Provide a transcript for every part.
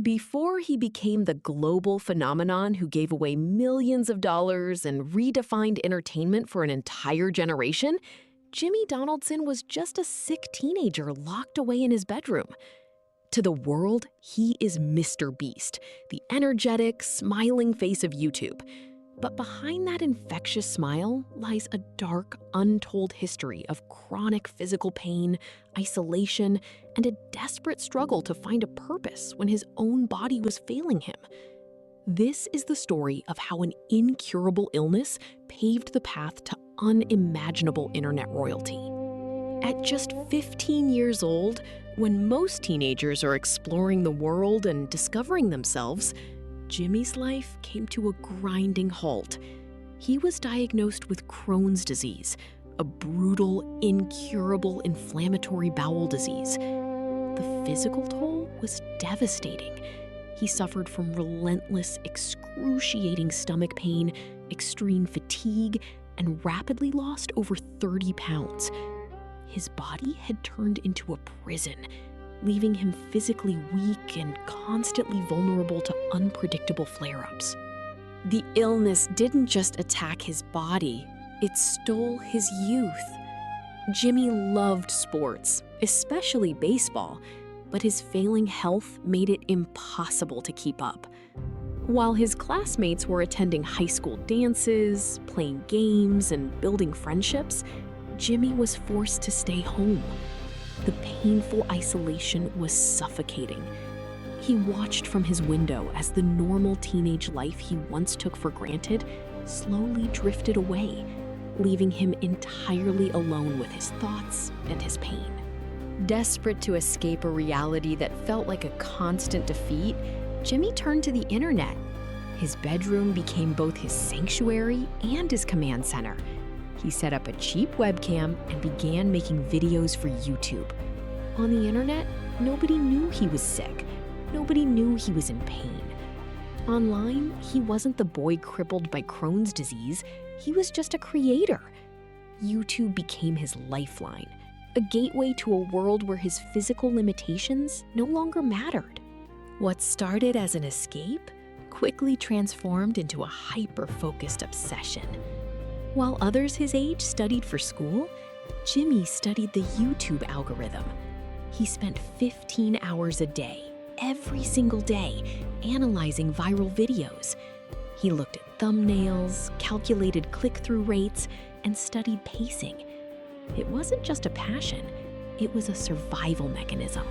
Before he became the global phenomenon who gave away millions of dollars and redefined entertainment for an entire generation, Jimmy Donaldson was just a sick teenager locked away in his bedroom. To the world, he is Mr. Beast, the energetic, smiling face of YouTube. But behind that infectious smile lies a dark, untold history of chronic physical pain, isolation, and a desperate struggle to find a purpose when his own body was failing him. This is the story of how an incurable illness paved the path to unimaginable internet royalty. At just 15 years old, when most teenagers are exploring the world and discovering themselves, Jimmy's life came to a grinding halt. He was diagnosed with Crohn's disease, a brutal, incurable inflammatory bowel disease. The physical toll was devastating. He suffered from relentless, excruciating stomach pain, extreme fatigue, and rapidly lost over 30 pounds. His body had turned into a prison, leaving him physically weak and constantly vulnerable to unpredictable flare-ups. The illness didn't just attack his body, it stole his youth. Jimmy loved sports, especially baseball, but his failing health made it impossible to keep up. While his classmates were attending high school dances, playing games, and building friendships, Jimmy was forced to stay home. The painful isolation was suffocating. He watched from his window as the normal teenage life he once took for granted slowly drifted away, leaving him entirely alone with his thoughts and his pain. Desperate to escape a reality that felt like a constant defeat, Jimmy turned to the internet. His bedroom became both his sanctuary and his command center. He set up a cheap webcam and began making videos for YouTube. On the internet, nobody knew he was sick. Nobody knew he was in pain. Online, he wasn't the boy crippled by Crohn's disease. He was just a creator. YouTube became his lifeline, a gateway to a world where his physical limitations no longer mattered. What started as an escape quickly transformed into a hyper-focused obsession. While others his age studied for school, Jimmy studied the YouTube algorithm. He spent 15 hours a day, every single day, analyzing viral videos. He looked at thumbnails, calculated click-through rates, and studied pacing. It wasn't just a passion, it was a survival mechanism.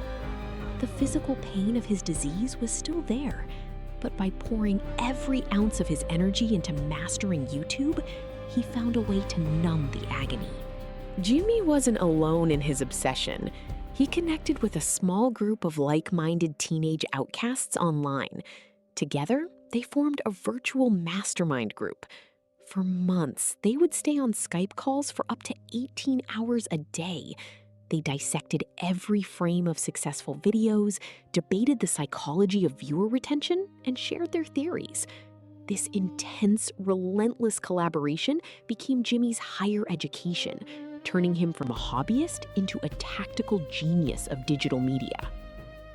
The physical pain of his disease was still there, but by pouring every ounce of his energy into mastering YouTube, he found a way to numb the agony. Jimmy wasn't alone in his obsession. He connected with a small group of like-minded teenage outcasts online. Together, they formed a virtual mastermind group. For months, they would stay on Skype calls for up to 18 hours a day. They dissected every frame of successful videos, debated the psychology of viewer retention, and shared their theories. This intense, relentless collaboration became Jimmy's higher education, turning him from a hobbyist into a tactical genius of digital media.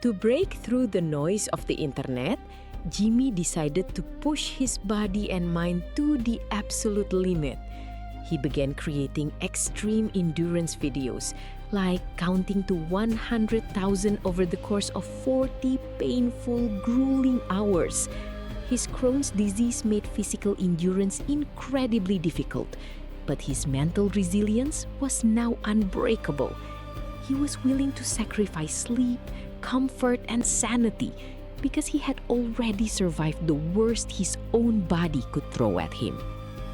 To break through the noise of the internet, Jimmy decided to push his body and mind to the absolute limit. He began creating extreme endurance videos, like counting to 100,000 over the course of 40 painful, grueling hours. His Crohn's disease made physical endurance incredibly difficult, but his mental resilience was now unbreakable. He was willing to sacrifice sleep, comfort, and sanity because he had already survived the worst his own body could throw at him.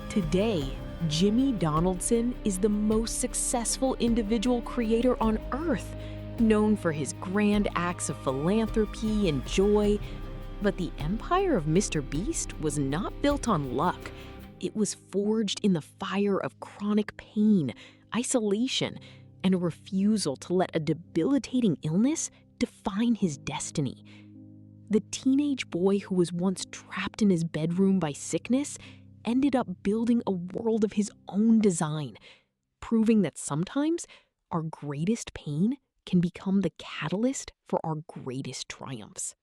Today, Jimmy Donaldson is the most successful individual creator on Earth, known for his grand acts of philanthropy and joy. But the empire of Mr. Beast was not built on luck. It was forged in the fire of chronic pain, isolation, and a refusal to let a debilitating illness define his destiny. The teenage boy who was once trapped in his bedroom by sickness ended up building a world of his own design, proving that sometimes our greatest pain can become the catalyst for our greatest triumphs.